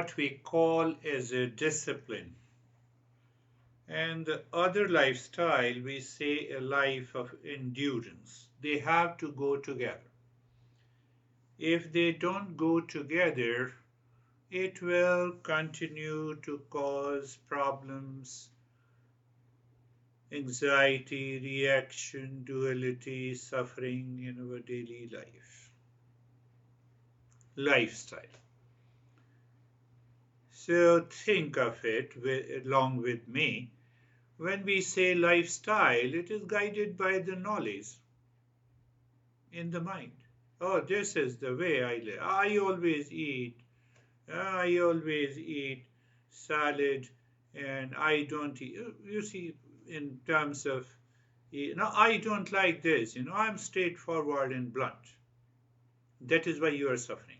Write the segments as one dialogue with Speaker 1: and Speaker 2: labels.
Speaker 1: what we call as a discipline. And the other lifestyle, we say a life of endurance. They have to go together. If they don't go together, it will continue to cause problems, anxiety, reaction, duality, suffering in our daily lifestyle. So think of it along with me. When we say lifestyle, it is guided by the knowledge in the mind. Oh, this is the way I live. I always eat salad and I don't eat. You see, in terms of, I don't like this. I'm straightforward and blunt. That is why you are suffering.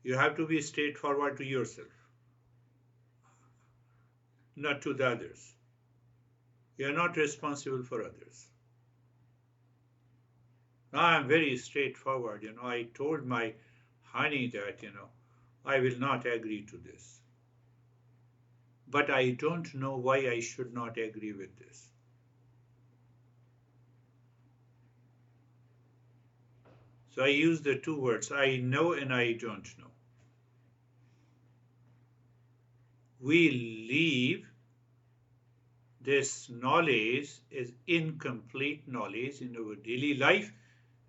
Speaker 1: You have to be straightforward to yourself, not to the others. You are not responsible for others. I am very straightforward. I told my honey that, I will not agree to this. But I don't know why I should not agree with this. So I use the two words, I know and I don't know. We leave this knowledge as incomplete knowledge in our daily life,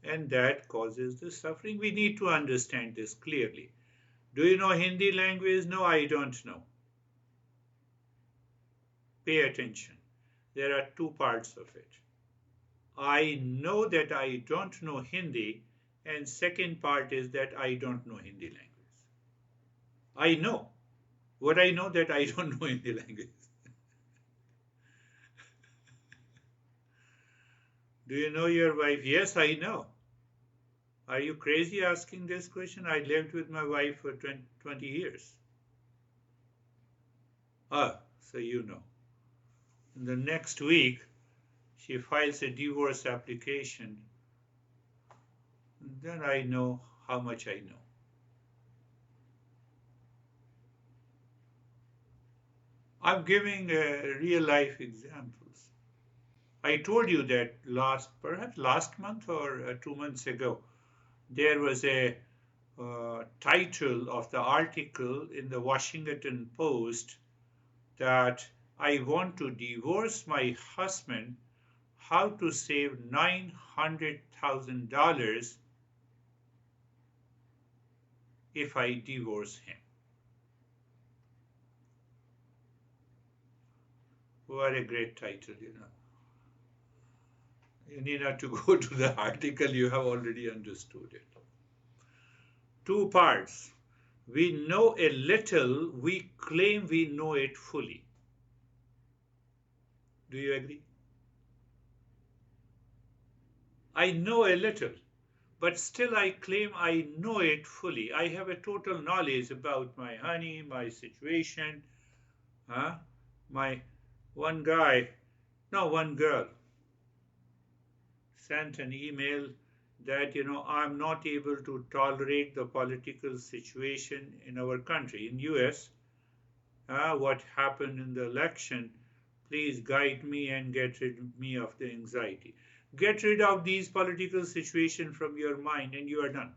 Speaker 1: and that causes the suffering. We need to understand this clearly. Do you know Hindi language? No, I don't know. Pay attention. There are two parts of it. I know that I don't know Hindi, and second part is that I don't know Hindi language. I know. What I know that I don't know Hindi language. Do you know your wife? Yes, I know. Are you crazy asking this question? I lived with my wife for 20 years. Ah, so you know. In the next week, she files a divorce application. Then I know how much I know. I'm giving real life examples. I told you that perhaps last month or 2 months ago, there was a title of the article in the Washington Post that I want to divorce my husband, how to save $900,000 if I divorce him. What a great title. You need not to go to the article, you have already understood it. Two parts. We know a little, we claim we know it fully. Do you agree? I know a little, but still I claim I know it fully. I have a total knowledge about my honey, my situation. Huh? My one guy, no, one girl sent an email that, I'm not able to tolerate the political situation in our country, in US. What happened in the election, please guide me and get rid of me of the anxiety. Get rid of these political situation from your mind and you are done.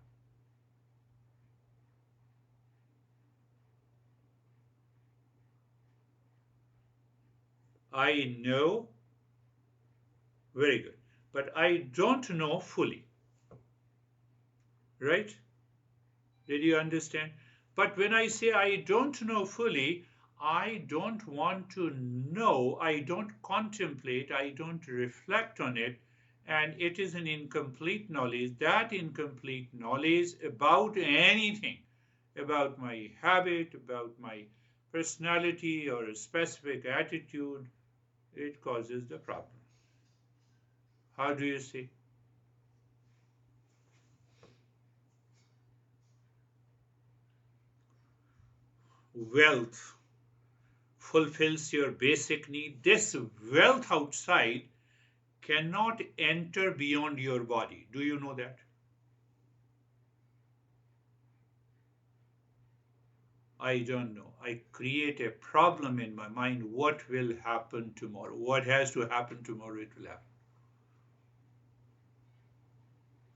Speaker 1: I know, very good, but I don't know fully. Right? Did you understand? But when I say I don't know fully, I don't want to know, I don't contemplate, I don't reflect on it, and it is an incomplete knowledge. That incomplete knowledge about anything, about my habit, about my personality or a specific attitude, it causes the problem. How do you see? Wealth fulfills your basic need. This wealth outside cannot enter beyond your body. Do you know that? I don't know. I create a problem in my mind. What will happen tomorrow? What has to happen tomorrow? It will happen.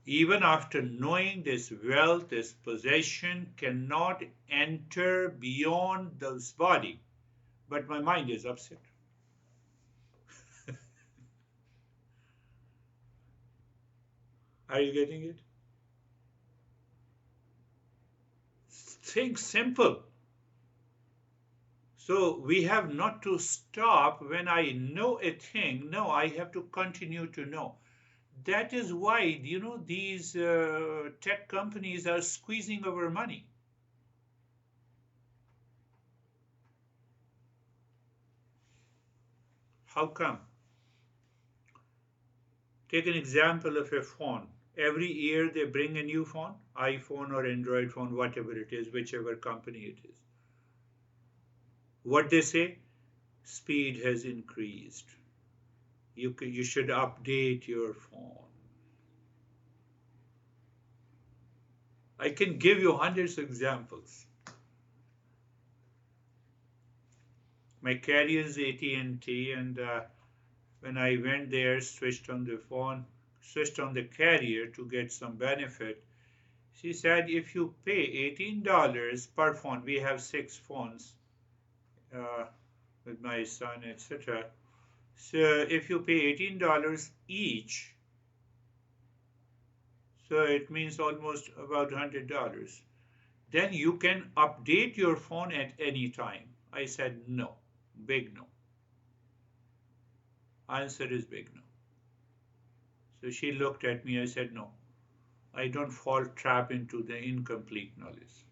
Speaker 1: Even after knowing this wealth, this possession cannot enter beyond this body. But my mind is upset. Are you getting it? Think simple. So we have not to stop when I know a thing. No, I have to continue to know. That is why, these tech companies are squeezing our money. How come? Take an example of a phone. Every year they bring a new phone, iPhone or Android phone, whatever it is, whichever company it is. What they say? Speed has increased. You should update your phone. I can give you hundreds of examples. My carrier is AT&T, and when I went there, switched on the phone, switched on the carrier to get some benefit, she said if you pay $18 per phone, we have 6 phones uh, with my son, etc. So if you pay $18 each, so it means almost about $100. Then you can update your phone at any time. I said no, big no. Answer is big no. So she looked at me. I said no. I don't fall trap into the incomplete knowledge.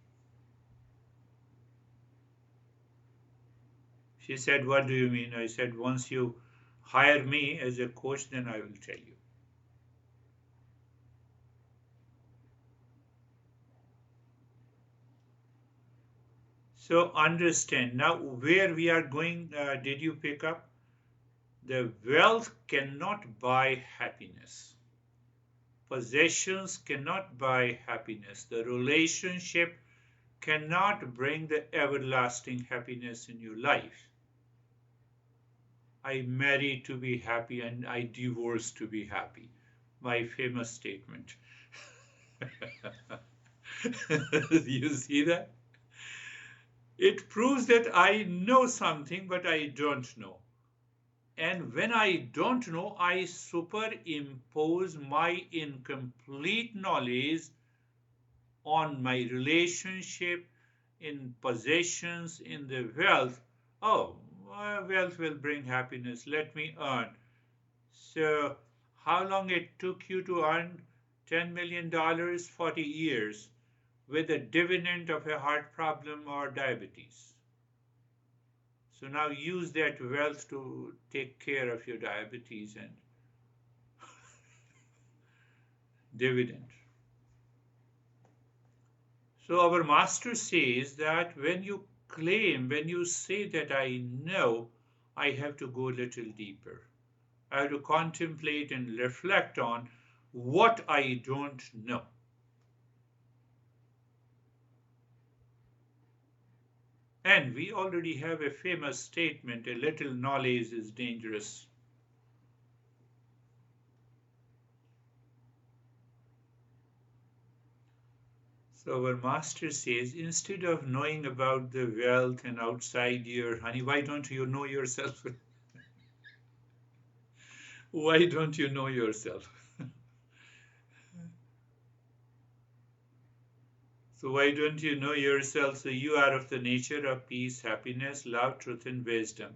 Speaker 1: She said, what do you mean? I said, once you hire me as a coach, then I will tell you. So understand now where we are going. Did you pick up? The wealth cannot buy happiness. Possessions cannot buy happiness. The relationship cannot bring the everlasting happiness in your life. I marry to be happy and I divorce to be happy. My famous statement. You see that? It proves that I know something, but I don't know. And when I don't know, I superimpose my incomplete knowledge on my relationship, in possessions, in the wealth. Oh, wealth will bring happiness. Let me earn. So, how long it took you to earn $10 million? 40 years with a deviant of a heart problem or diabetes. So now use that wealth to take care of your diabetes and dividend. So our master says that when you say that I know, I have to go a little deeper. I have to contemplate and reflect on what I don't know. And we already have a famous statement, a little knowledge is dangerous. So our master says, instead of knowing about the wealth and outside your honey, why don't you know yourself? Why don't you know yourself? So why don't you know yourself? So you are of the nature of peace, happiness, love, truth, and wisdom.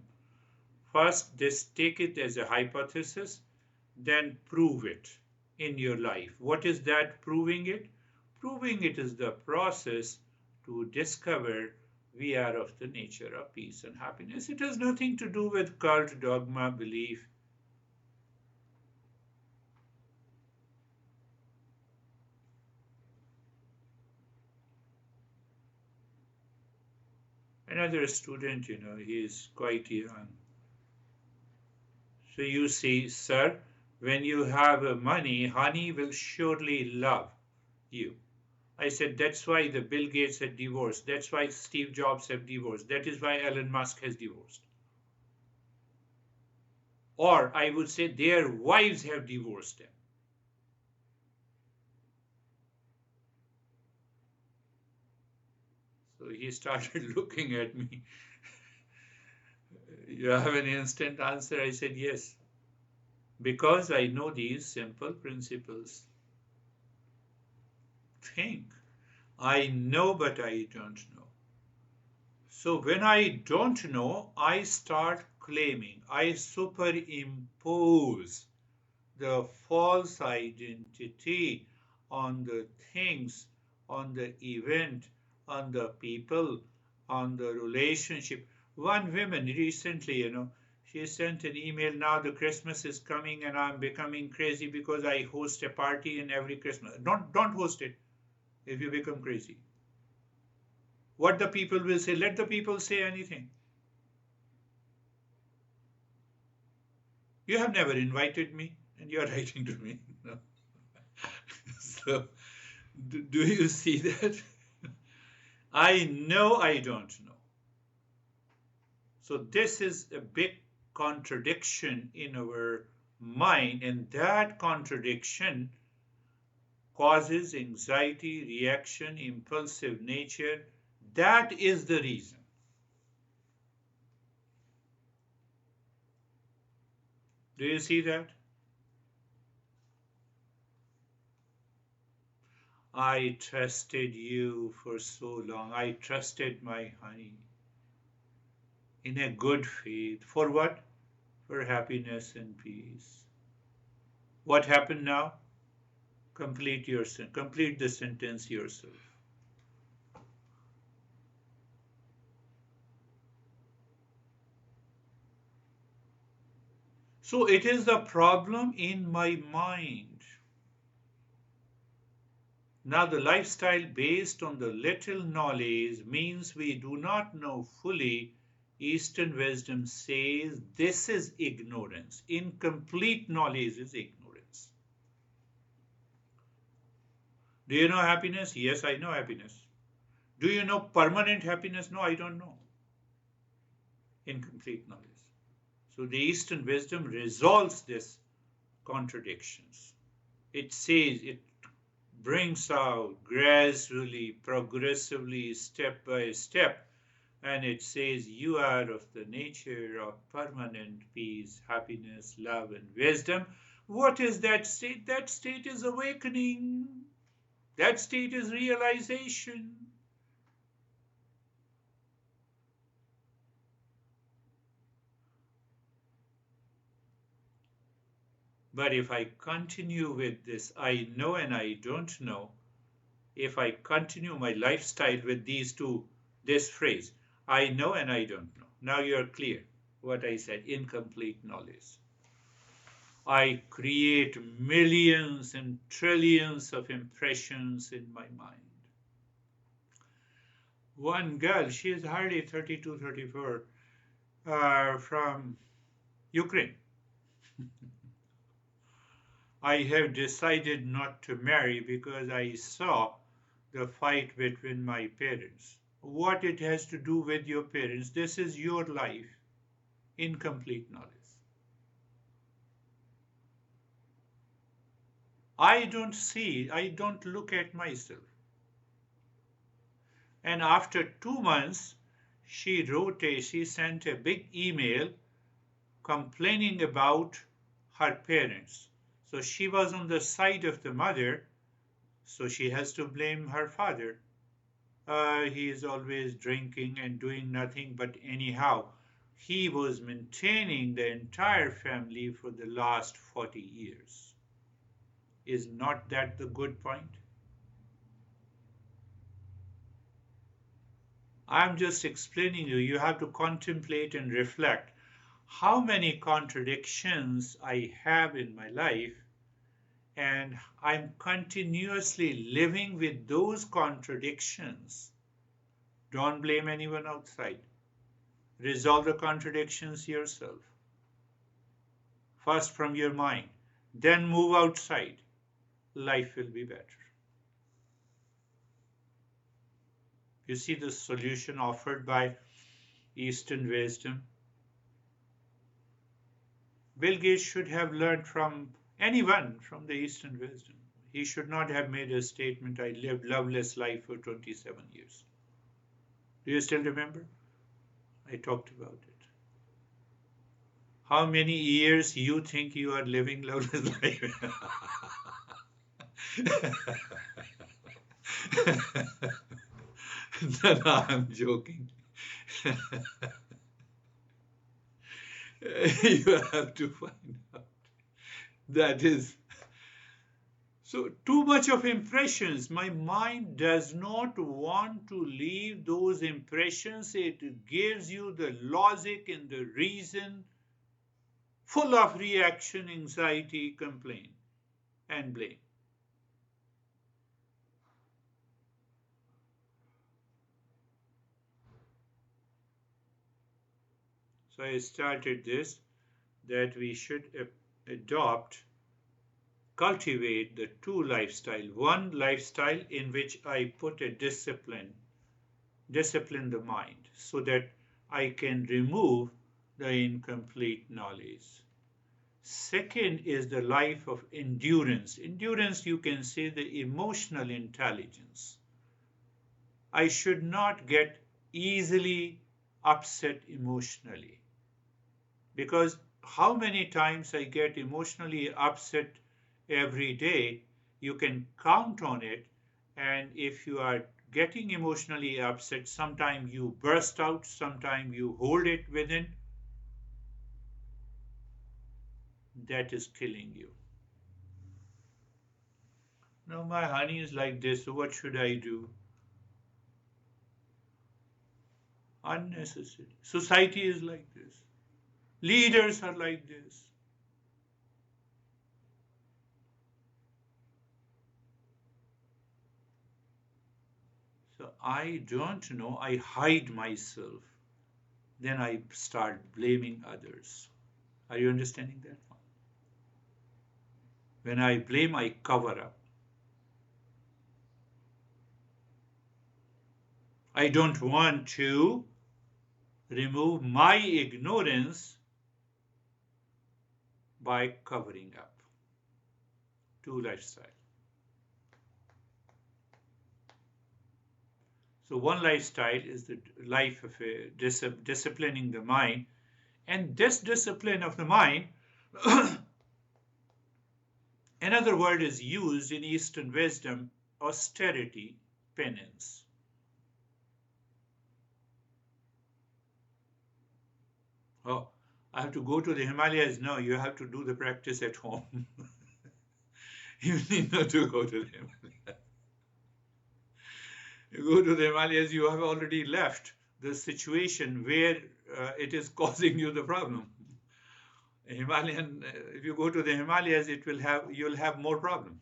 Speaker 1: First, just take it as a hypothesis, then prove it in your life. What is that proving it? Proving it is the process to discover we are of the nature of peace and happiness. It has nothing to do with cult, dogma, belief. Another student, he is quite young. So you see, sir, when you have money, honey will surely love you. I said, that's why the Bill Gates had divorced. That's why Steve Jobs have divorced. That is why Elon Musk has divorced. Or I would say their wives have divorced them. So he started looking at me. You have an instant answer? I said, yes. Because I know these simple principles. Think. I know, but I don't know. So when I don't know, I start claiming. I superimpose the false identity on the things, on the event, on the people, on the relationship. One woman recently, she sent an email. Now the Christmas is coming and I'm becoming crazy because I host a party in every Christmas. Don't host it if you become crazy. What the people will say, let the people say anything. You have never invited me and you're writing to me. No. So, do you see that? I know I don't know. So, this is a big contradiction in our mind, and that contradiction causes anxiety, reaction, impulsive nature. That is the reason. Do you see that? I trusted you for so long. I trusted my honey in a good faith. For what? For happiness and peace. What happened now? Complete the sentence yourself. So it is the problem in my mind. Now the lifestyle based on the little knowledge means we do not know fully. Eastern wisdom says this is ignorance. Incomplete knowledge is ignorance. Do you know happiness? Yes, I know happiness. Do you know permanent happiness? No, I don't know. Incomplete knowledge. So the Eastern wisdom resolves these contradictions. It says, it brings out gradually, progressively, step by step, and it says you are of the nature of permanent peace, happiness, love, and wisdom. What is that state? That state is awakening. That state is realization. But if I continue with this, I know and I don't know, if I continue my lifestyle with this phrase, I know and I don't know. Now you're clear what I said, incomplete knowledge. I create millions and trillions of impressions in my mind. One girl, she is hardly 32, 34, from Ukraine. I have decided not to marry because I saw the fight between my parents. What it has to do with your parents? This is your life. Incomplete knowledge. I don't look at myself. And after 2 months, she sent a big email complaining about her parents. So she was on the side of the mother, so she has to blame her father. He is always drinking and doing nothing, but anyhow, he was maintaining the entire family for the last 40 years. Is not that the good point? I'm just explaining you have to contemplate and reflect how many contradictions I have in my life, and I'm continuously living with those contradictions. Don't blame anyone outside. Resolve the contradictions yourself. First from your mind, then move outside. Life will be better. You see the solution offered by Eastern wisdom. Bill Gates should have learned from anyone from the Eastern wisdom. He should not have made a statement, I lived loveless life for 27 years. Do you still remember? I talked about it. How many years you think you are living loveless life? No, I'm joking. You have to find out. That is so too much of impressions. My mind does not want to leave those impressions. It gives you the logic and the reason, full of reaction, anxiety, complaint, and blame. So I started this that we should adopt, cultivate the two lifestyle. One lifestyle in which I put a discipline the mind so that I can remove the incomplete knowledge. Second is the life of endurance. Endurance, you can say, the emotional intelligence. I should not get easily upset emotionally, because how many times I get emotionally upset every day, you can count on it. And if you are getting emotionally upset, sometimes you burst out, sometimes you hold it within, that is killing you. Now, my honey is like this, so what should I do? Unnecessary. Society is like this. Leaders are like this. So I don't know, I hide myself. Then I start blaming others. Are you understanding that? When I blame, I cover up. I don't want to remove my ignorance by covering up. Two lifestyle. So one lifestyle is the life of disciplining the mind, and this discipline of the mind, another word is used in Eastern wisdom, austerity, penance. Oh, I have to go to the Himalayas. No, you have to do the practice at home. You need not to go to the Himalayas. You go to the Himalayas, you have already left the situation where it is causing you the problem. Himalayan, if you go to the Himalayas, you'll have more problem.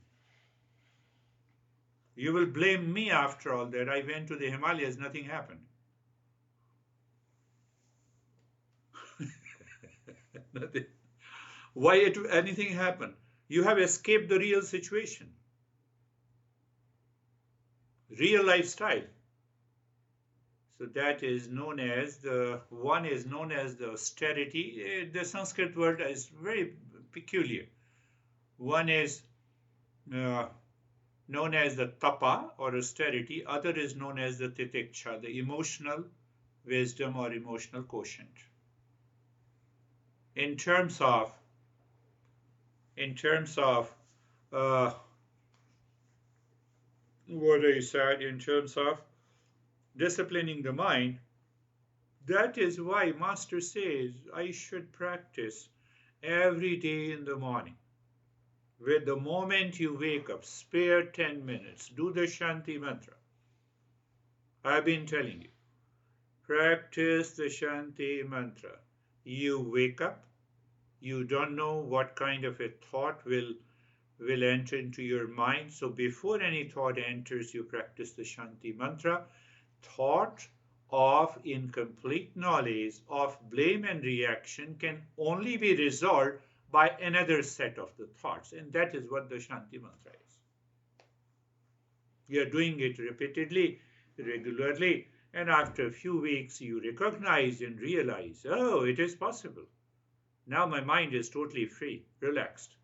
Speaker 1: You will blame me after all that. I went to the Himalayas, nothing happened. Nothing. Why anything happened? You have escaped the real situation, real lifestyle. So that is known as one is known as the austerity. The Sanskrit word is very peculiar. One is uh, known as the tapa or austerity. Other is known as the titiksha, the emotional wisdom or emotional quotient. In terms of what I said, in terms of disciplining the mind, that is why Master says I should practice every day in the morning. With the moment you wake up, spare 10 minutes, do the Shanti mantra. I've been telling you, practice the Shanti mantra. You wake up, you don't know what kind of a thought will enter into your mind. So before any thought enters, you practice the Shanti mantra. Thought of incomplete knowledge of blame and reaction can only be resolved by another set of the thoughts, and that is what the Shanti mantra is. You are doing it repeatedly. regularly, and after a few weeks you recognize and realize, oh, it is possible. Now my mind is totally free, relaxed.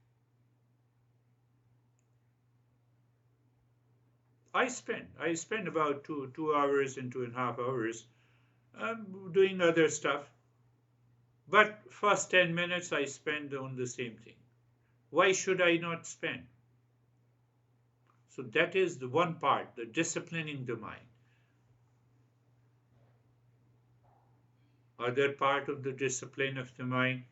Speaker 1: I spend about two hours and 2.5 hours doing other stuff. But first 10 minutes I spend on the same thing. Why should I not spend? So that is the one part, the disciplining the mind. Other part of the discipline of the mind.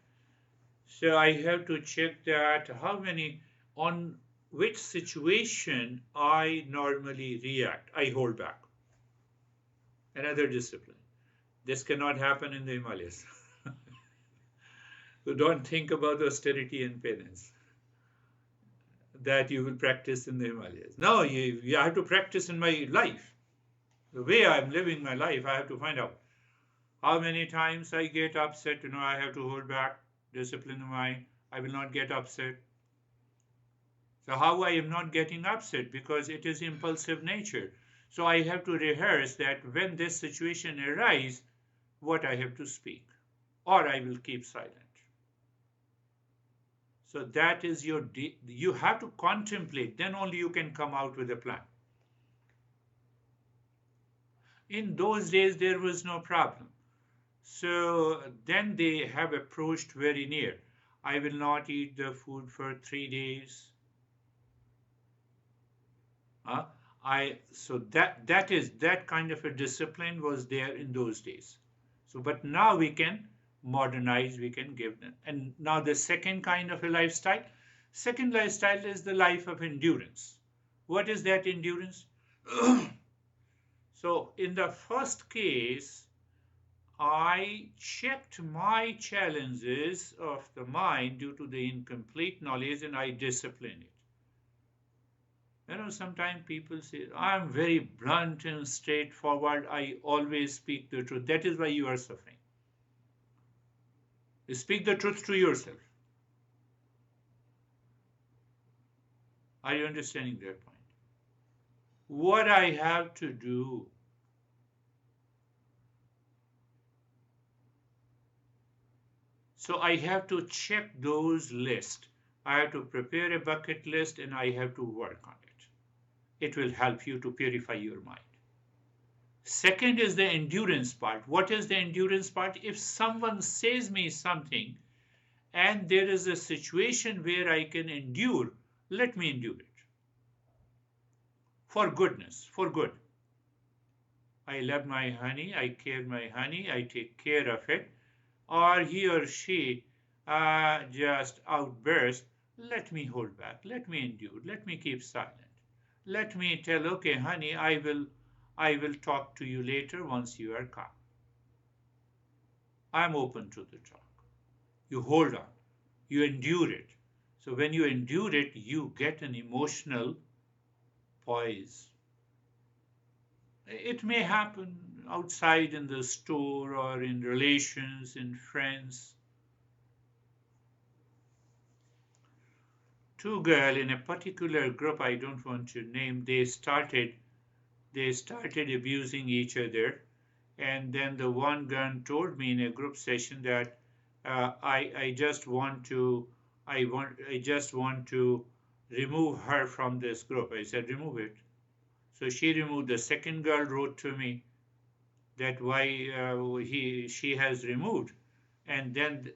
Speaker 1: So I have to check that how many, on which situation I normally react. I hold back. Another discipline. This cannot happen in the Himalayas. So don't think about austerity and penance that you will practice in the Himalayas. No, you have to practice in my life. The way I'm living my life, I have to find out how many times I get upset. I have to hold back, discipline the mind. I will not get upset. So how I am not getting upset? Because it is impulsive nature. So I have to rehearse that when this situation arises, what I have to speak, or I will keep silent. So that is you have to contemplate, then only you can come out with a plan. In those days, there was no problem. So then they have approached very near. I will not eat the food for 3 days. Uh, so that kind of a discipline was there in those days. So but now we can modernize, we can give them. And now the second kind of a lifestyle, second lifestyle is the life of endurance. What is that endurance? So in the first case, I checked my challenges of the mind due to the incomplete knowledge and I disciplined it. Sometimes people say, I'm very blunt and straightforward. I always speak the truth. That is why you are suffering. You speak the truth to yourself. Are you understanding that point? What I have to do, so I have to check those lists. I have to prepare a bucket list and I have to work on it. It will help you to purify your mind. Second is the endurance part. What is the endurance part? If someone says me something and there is a situation where I can endure, let me endure it. For goodness, for good. I love my honey, I care my honey, I take care of it. Or he or she just outburst, let me hold back, let me endure, let me keep silent. Let me tell, okay, honey, I will talk to you later once you are calm. I'm open to the talk. You hold on, you endure it. So when you endure it, you get an emotional poise. It may happen outside in the store or in relations, in friends. Two girls in a particular group, I don't want to name, they started abusing each other, and then the one girl told me in a group session that I just want to I just want to remove her from this group. I said remove it. So she removed. The second girl wrote to me that why she has removed, and then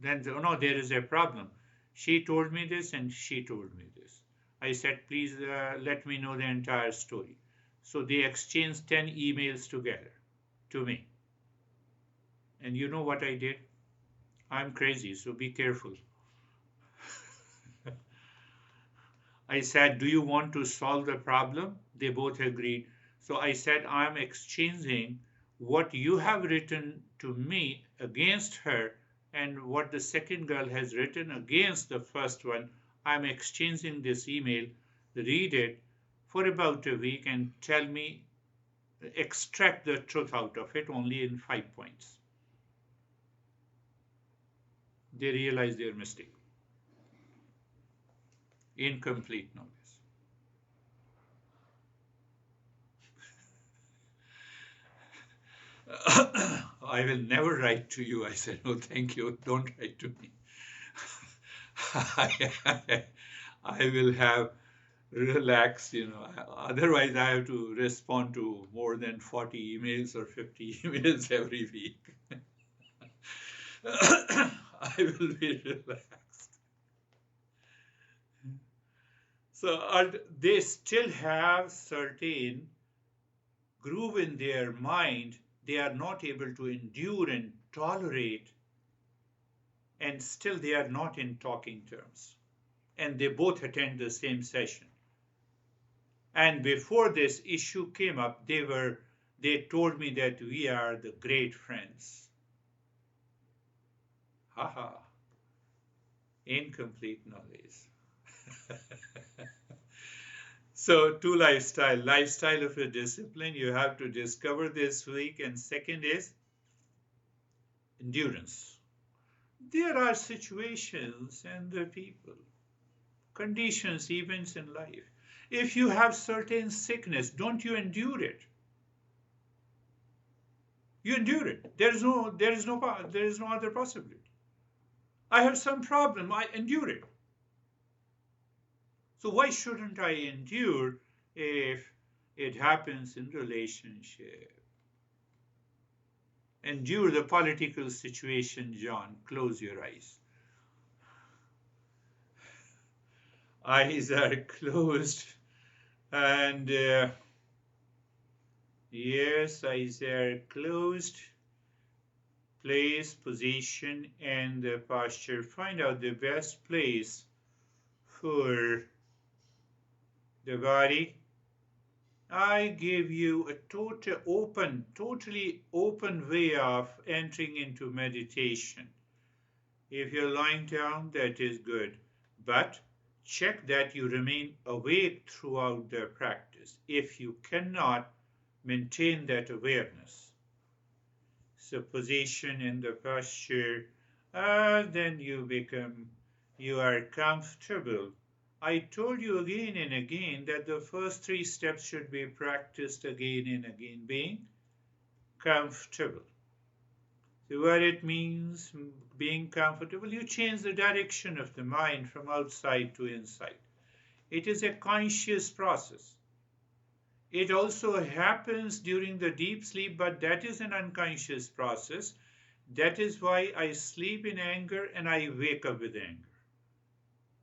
Speaker 1: oh no, there is a problem. She told me this and she told me this. I said, please let me know the entire story. So they exchanged 10 emails together to me. And you know what I did? I'm crazy, so be careful. I said, do you want to solve the problem? They both agreed. So I said, I'm exchanging what you have written to me against her and what the second girl has written against the first one. I'm exchanging this email, read it for about a week and tell me, extract the truth out of it only in 5 points. They realize their mistake. Incomplete knowledge. I will never write to you. I said, no, thank you. Don't write to me. I, I will have relaxed, Otherwise, I have to respond to more than 40 emails or 50 emails every week. I will be relaxed. So they still have certain groove in their mind they are not able to endure and tolerate, and still they are not in talking terms. And they both attend the same session. And before this issue came up, they told me that we are the great friends. Haha, incomplete knowledge. So, two lifestyle of a discipline you have to discover this week, and second is endurance. There are situations and the people, conditions, events in life. If you have certain sickness, don't you endure it? You endure it. There is no other possibility. I have some problem. I endure it. So why shouldn't I endure if it happens in relationship? Endure the political situation, John. Close your eyes. Eyes are closed, and yes, eyes are closed. Place, position, and the posture. Find out the best place for the body. I give you a totally open way of entering into meditation. If you're lying down, that is good. But check that you remain awake throughout the practice. If you cannot maintain that awareness, so position in the posture, then you are comfortable. I told you again and again that the first three steps should be practiced again and again, being comfortable. So what it means, being comfortable, you change the direction of the mind from outside to inside. It is a conscious process. It also happens during the deep sleep, but that is an unconscious process. That is why I sleep in anger and I wake up with anger.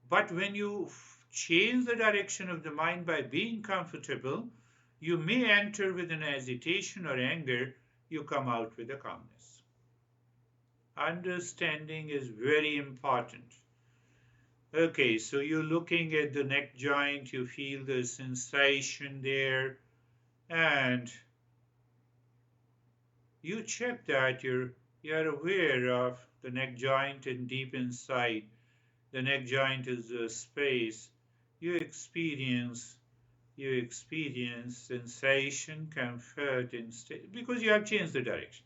Speaker 1: But when you change the direction of the mind by being comfortable, you may enter with an agitation or anger, you come out with a calmness. Understanding is very important. Okay, so you're looking at the neck joint, you feel the sensation there, and you check that you're aware of the neck joint and deep inside. The neck joint is a space. You experience sensation, comfort, and because you have changed the direction.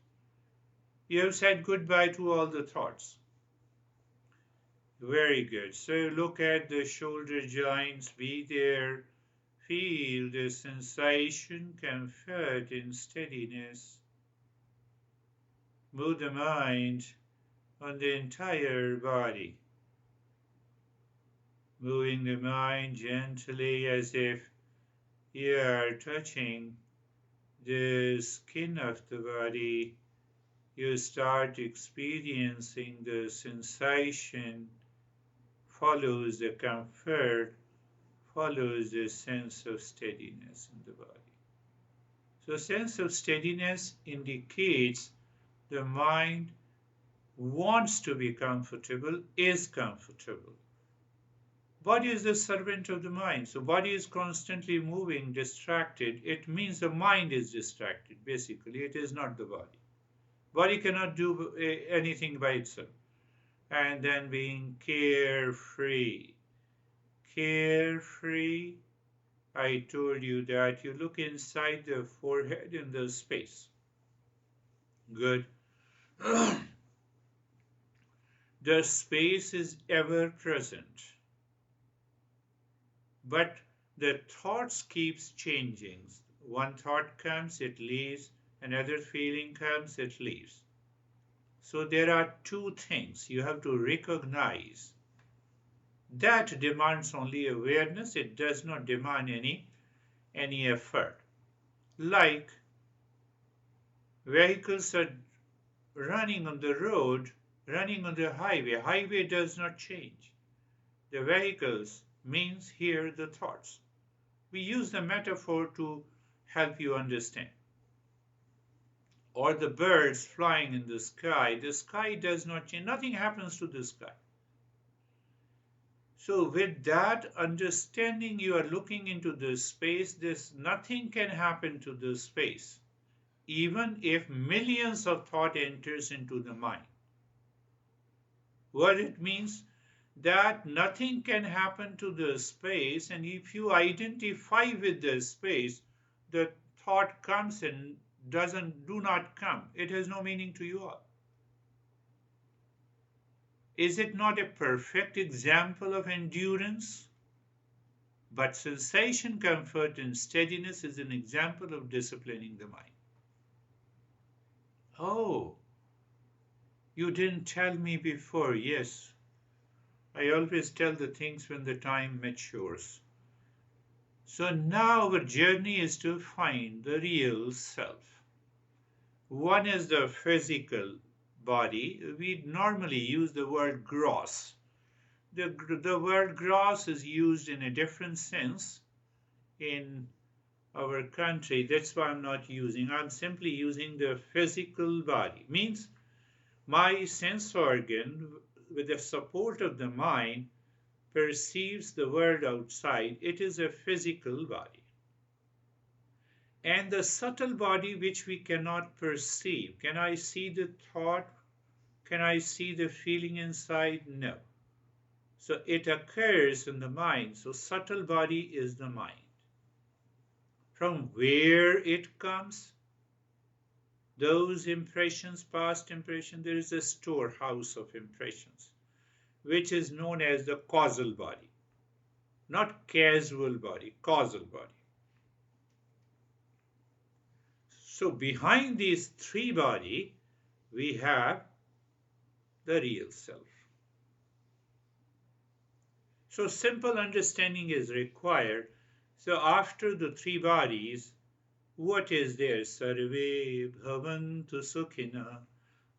Speaker 1: You have said goodbye to all the thoughts. Very good. So look at the shoulder joints, be there, feel the sensation, comfort, and steadiness. Move the mind on the entire body. Moving the mind gently as if you are touching the skin of the body. You start experiencing the sensation, follows the comfort, follows the sense of steadiness in the body. So sense of steadiness indicates the mind wants to be comfortable, is comfortable. Body is the servant of the mind. So body is constantly moving, distracted. It means the mind is distracted, basically. It is not the body. Body cannot do anything by itself. And then being carefree. Carefree, I told you that you look inside the forehead in the space. Good. The space is ever present. But the thoughts keeps changing. One thought comes, it leaves, Another feeling comes, it leaves. So there are two things you have to recognize. That demands only awareness, it does not demand any effort. Like vehicles are running on the road, running on the highway. Highway does not change. The vehicles means here the thoughts. We use the metaphor to help you understand. Or the birds flying in the sky does not change. Nothing happens to the sky. So with that understanding, you are looking into the space. Nothing can happen to the space, even if millions of thought enters into the mind. What it means that nothing can happen to the space, and if you identify with the space, the thought comes and do not come. It has no meaning to you all. Is it not a perfect example of endurance? But sensation, comfort, and steadiness is an example of disciplining the mind. Oh, you didn't tell me before. Yes, I always tell the things when the time matures. So now our journey is to find the real self. One is the physical body. We normally use the word gross. The word gross is used in a different sense in our country. That's why I'm not using. I'm simply using the physical body. Means my sense organ, with the support of the mind, perceives the world outside. It is a physical body. And the subtle body which we cannot perceive. Can I see the thought? Can I see the feeling inside? No. So it occurs in the mind. So subtle body is the mind. From where it comes, those impressions, past impressions, there is a storehouse of impressions, which is known as the causal body. Not casual body, causal body. So behind these three bodies, we have the real self. So simple understanding is required. So after the three bodies, what is there? Sarve bhavantu sukhina.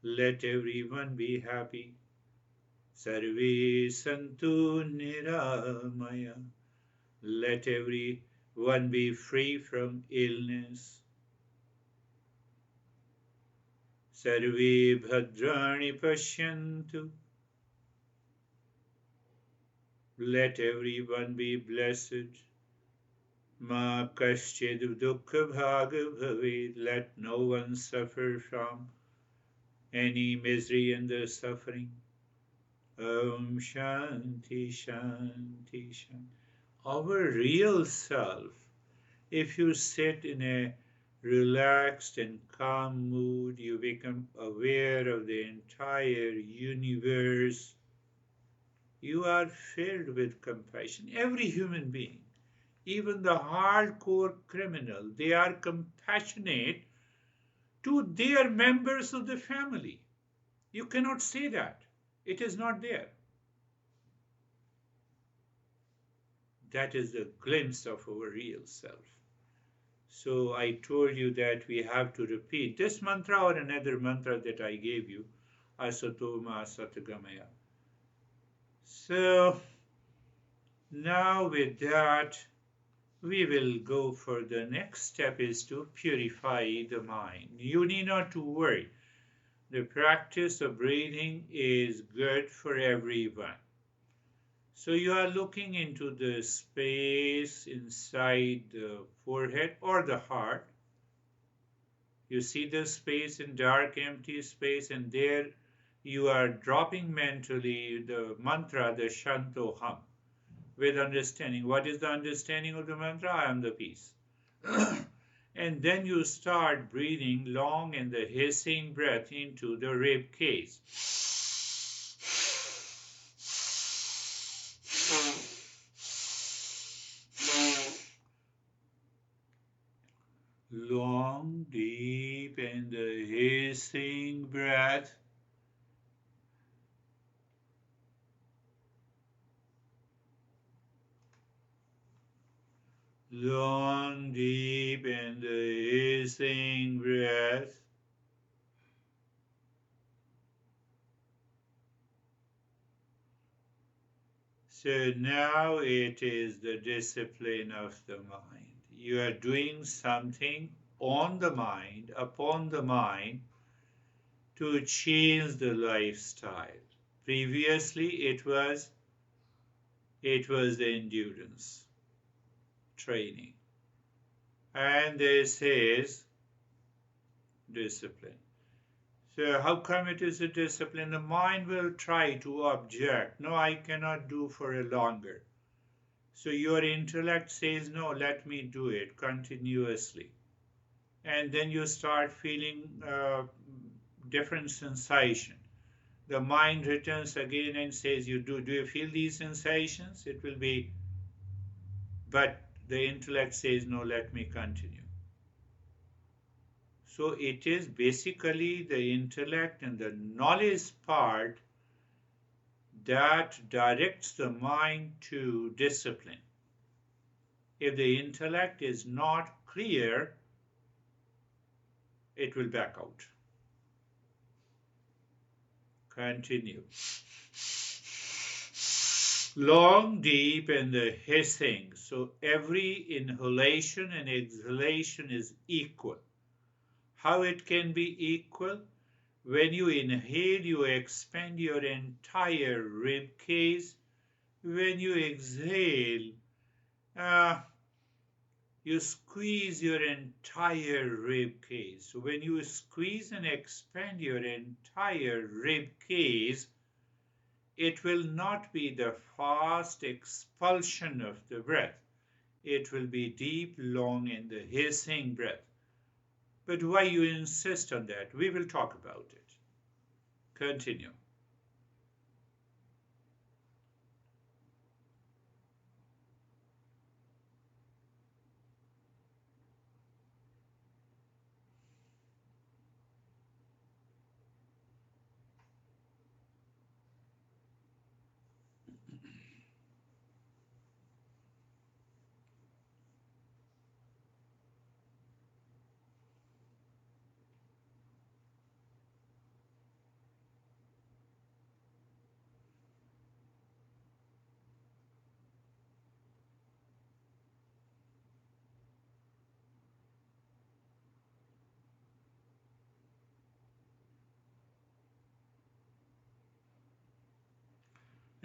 Speaker 1: Let everyone be happy. Sarve santu niramaya. Let everyone be free from illness. Sarve bhadrani pashyantu. Let everyone be blessed. Ma kaschid dukkha bhaga bhavet. Let no one suffer from any misery and the suffering. Om Shanti Shanti Shanti. Our real self, if you sit in a relaxed and calm mood, you become aware of the entire universe. You are filled with compassion. Every human being, even the hardcore criminal, they are compassionate to their members of the family. You cannot say that. It is not there. That is the glimpse of our real self. So I told you that we have to repeat this mantra or another mantra that I gave you, Asatoma Asatagamaya. So now with that, we will go for the next step is to purify the mind. You need not to worry. The practice of breathing is good for everyone. So you are looking into the space inside the forehead or the heart. You see the space in dark, empty space, and there you are dropping mentally the mantra, the Shantoham, with understanding. What is the understanding of the mantra? I am the peace. And then you start breathing long and the hissing breath into the rib cage. Long, deep, and the hissing breath. Long, deep, and the hissing breath. So now it is the discipline of the mind. You are doing something on the mind, upon the mind, to change the lifestyle. Previously, it was the endurance training, and this is discipline. So how come it is a discipline? The mind will try to object. No, I cannot do for a longer. So your intellect says, no, let me do it continuously. And then you start feeling different sensation. The mind returns again and says, do you feel these sensations? It will be, but the intellect says, no, let me continue. So it is basically the intellect and the knowledge part that directs the mind to discipline. If the intellect is not clear, it will back out. Continue. Long, deep, and the hissing. So every inhalation and exhalation is equal. How it can be equal? When you inhale, you expand your entire rib cage. When you exhale, you squeeze your entire rib cage. So when you squeeze and expand your entire rib cage, it will not be the fast expulsion of the breath. It will be deep, long, and the hissing breath. But why you insist on that? We will talk about it. Continue.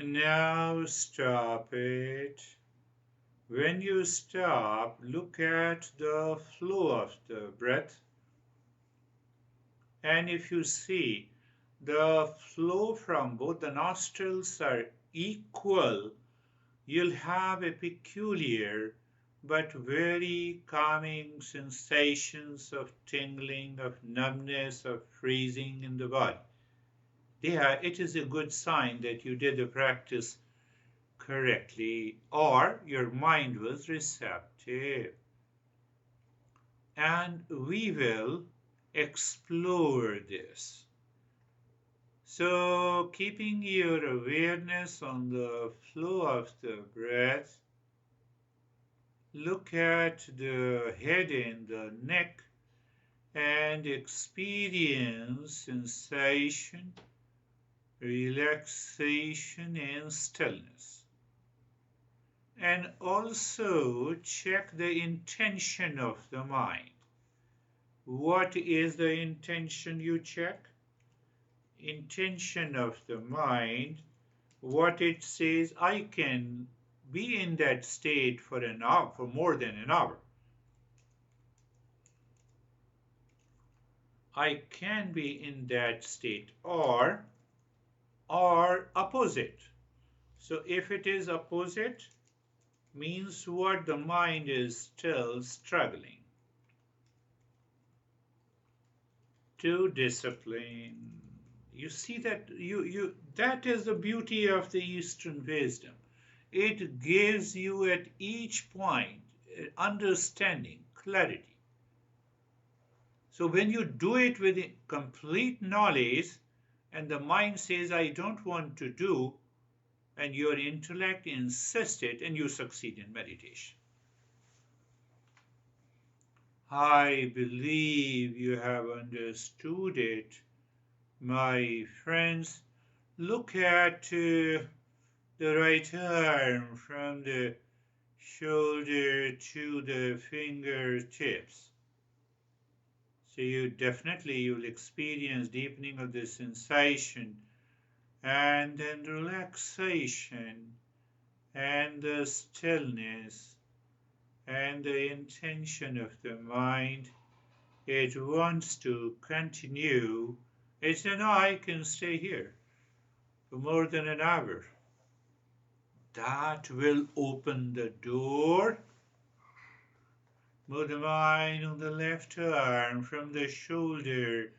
Speaker 1: Now stop it. When you stop, look at the flow of the breath. And if you see the flow from both the nostrils are equal, you'll have a peculiar but very calming sensations of tingling, of numbness, of freezing in the body. Yeah, it is a good sign that you did the practice correctly or your mind was receptive. And we will explore this. So, keeping your awareness on the flow of the breath, look at the head and the neck and experience sensation, relaxation, and stillness. And also check the intention of the mind. What is the intention you check? Intention of the mind, what it says, I can be in that state for an hour, for more than an hour. I can be in that state, or opposite. So if it is opposite, means what? The mind is still struggling to discipline. You see that that is the beauty of the Eastern wisdom. It gives you at each point understanding, clarity. So when you do it with complete knowledge and the mind says, I don't want to do, and your intellect insists it, and you succeed in meditation. I believe you have understood it, my friends. Look at the right arm from the shoulder to the fingertips. So you'll experience deepening of the sensation and then relaxation and the stillness and the intention of the mind. It wants to continue. It's an I can stay here for more than an hour. That will open the door. Move the mind on the left arm from the shoulder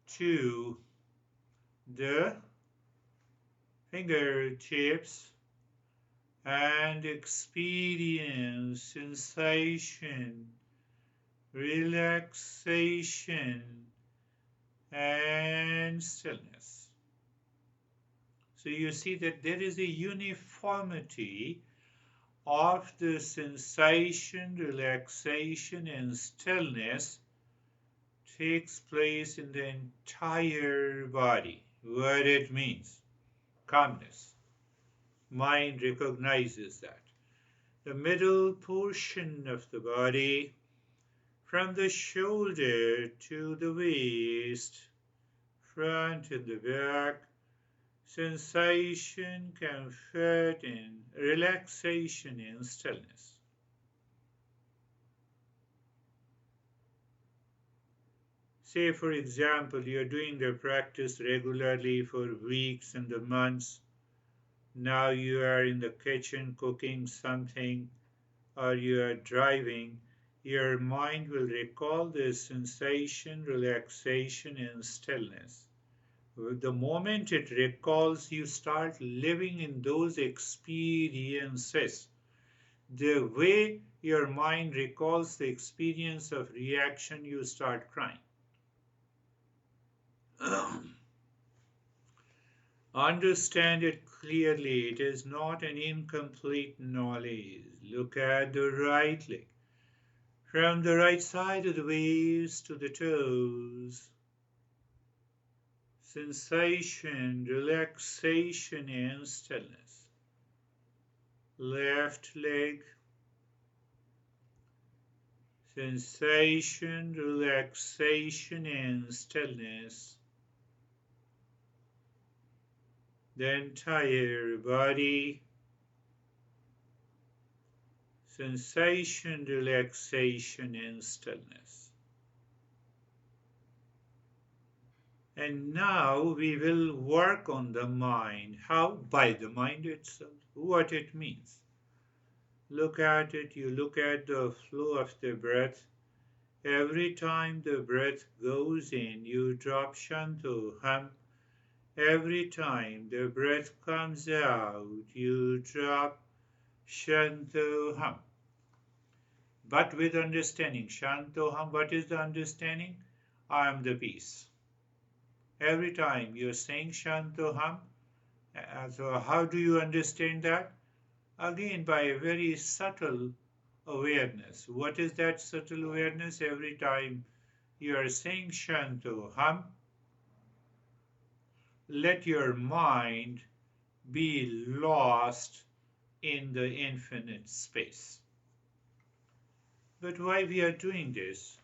Speaker 1: to the fingertips and experience sensation, relaxation, and stillness. So you see that there is a uniformity of the sensation, relaxation, and stillness takes place in the entire body. What it means? Calmness. Mind recognizes that. The middle portion of the body, from the shoulder to the waist, front and the back, sensation, comfort, and relaxation and stillness. Say, for example, you're doing the practice regularly for weeks and months. Now you are in the kitchen cooking something, or you are driving. Your mind will recall the sensation, relaxation, and stillness. The moment it recalls, you start living in those experiences. The way your mind recalls the experience of reaction, you start crying. Understand it clearly. It is not an incomplete knowledge. Look at the right leg. From the right side of the waist to the toes. Sensation, relaxation, and stillness. Left leg. Sensation, relaxation, and stillness. The entire body. Sensation, relaxation, and stillness. And now we will work on the mind. How? By the mind itself. What it means. Look at it. You look at the flow of the breath. Every time the breath goes in, you drop Shanto Hum. Every time the breath comes out, you drop Shanto Hum. But with understanding. Shanto Hum, what is the understanding? I am the peace. Every time you're saying Shanto Hum, so how do you understand that? Again, by a very subtle awareness. What is that subtle awareness? Every time you are saying Shanto Hum, let your mind be lost in the infinite space. But why we are doing this?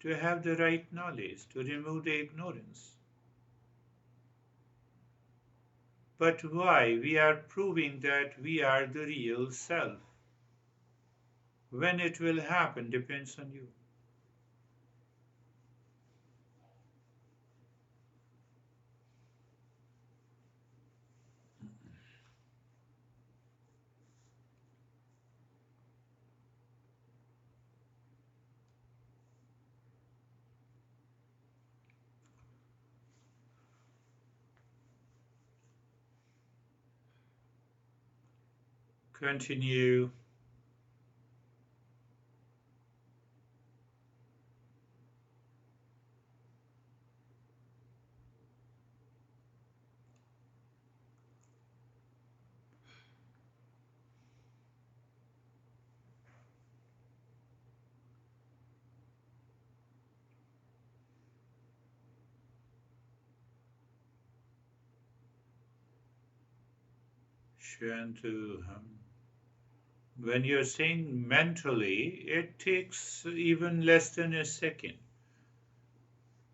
Speaker 1: To have the right knowledge, to remove the ignorance. But why? We are proving that we are the real self. When it will happen depends on you. Continue. Shantuham. When you're saying mentally, it takes even less than a second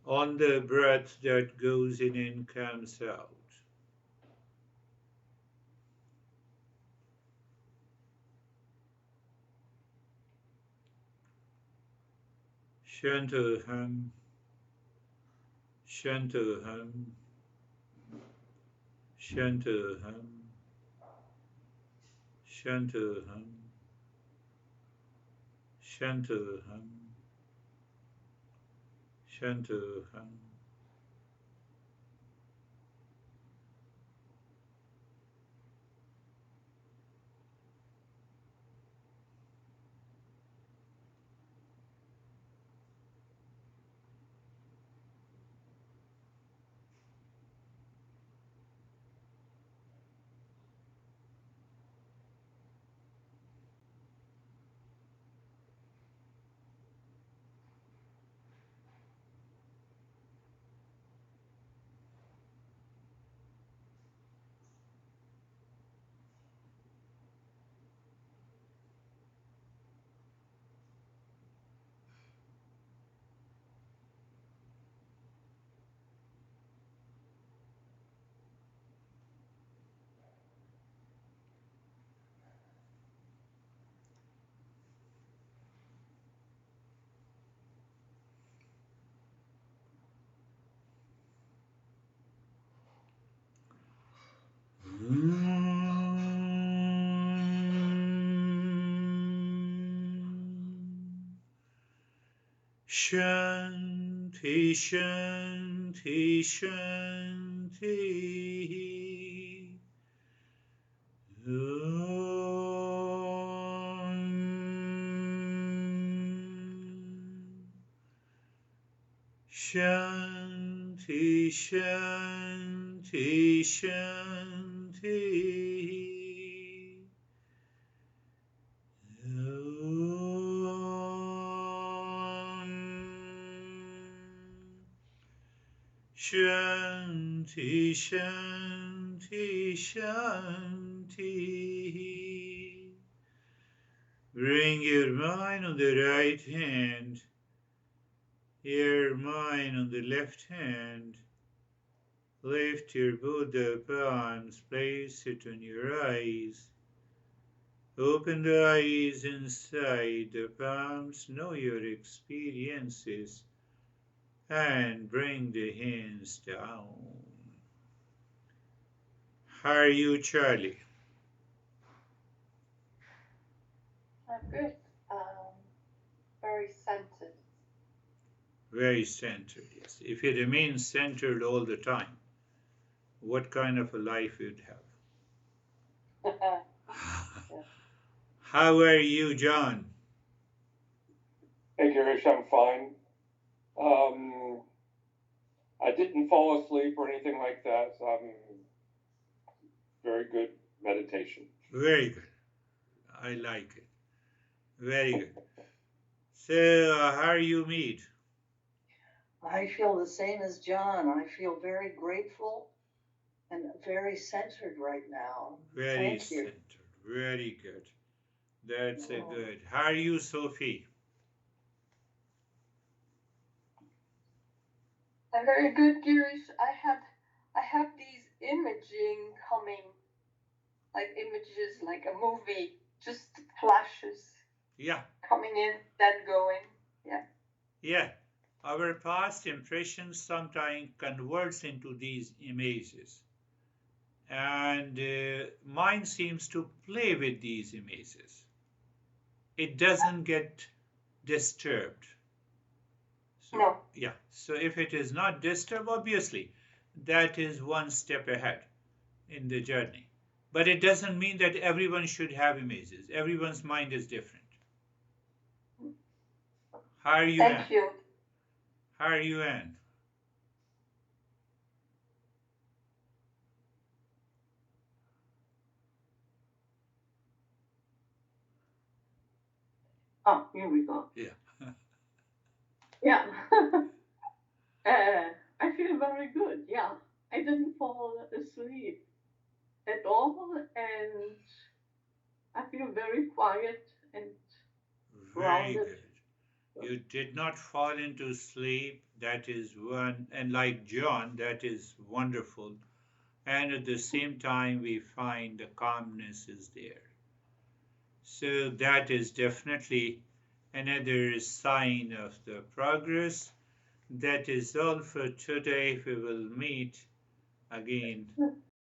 Speaker 1: on the breath that goes in and comes out. Shantuham. Shantuham. Shantuham. Shantuham. Shantuham. Shantuham. Shanti, Shanti, Shanti. Shanti, Shanti, Shanti. Shanti, Shanti, Shanti. Bring your mind on the right hand, your mind on the left hand. Lift your Buddha palms, place it on your eyes. Open the eyes inside the palms, know your experiences, and bring the hands down. How are you, Charlie?
Speaker 2: I'm good. Very centered.
Speaker 1: Very centered, yes. If you remain centered all the time, what kind of a life you'd have?
Speaker 2: Yeah.
Speaker 1: How are you, John?
Speaker 3: Hey, Girish, I'm fine. I didn't fall asleep or anything like that, so I'm very good meditation.
Speaker 1: Very good. I like it. Very good. So, how are you, Mead?
Speaker 4: I feel the same as John. I feel very grateful and very centered right now.
Speaker 1: Very
Speaker 4: Thank you.
Speaker 1: centered. Very good. That's a good. How are you, Sophie?
Speaker 2: I'm very good, Girish. I have these imaging coming, like images, like a movie, just flashes.
Speaker 1: Yeah.
Speaker 2: Coming in, then going. Yeah.
Speaker 1: Yeah. Our past impressions sometimes converts into these images. And mind seems to play with these images. It doesn't get disturbed. So,
Speaker 2: no.
Speaker 1: Yeah. So if it is not disturbed, obviously, that is one step ahead in the journey. But it doesn't mean that everyone should have images. Everyone's mind is different. How are you, Anne?
Speaker 2: Thank you.
Speaker 1: How are you, Anne?
Speaker 5: Oh, here we go.
Speaker 1: Yeah.
Speaker 5: Yeah. I feel very good. Yeah. I didn't fall asleep. at all, and I feel very quiet and
Speaker 1: Very
Speaker 5: grounded.
Speaker 1: good. You did not fall into sleep. That is one. And like John, that is wonderful. And at the same time, we find the calmness is there. So that is definitely another sign of the progress. That is all for today. We will meet again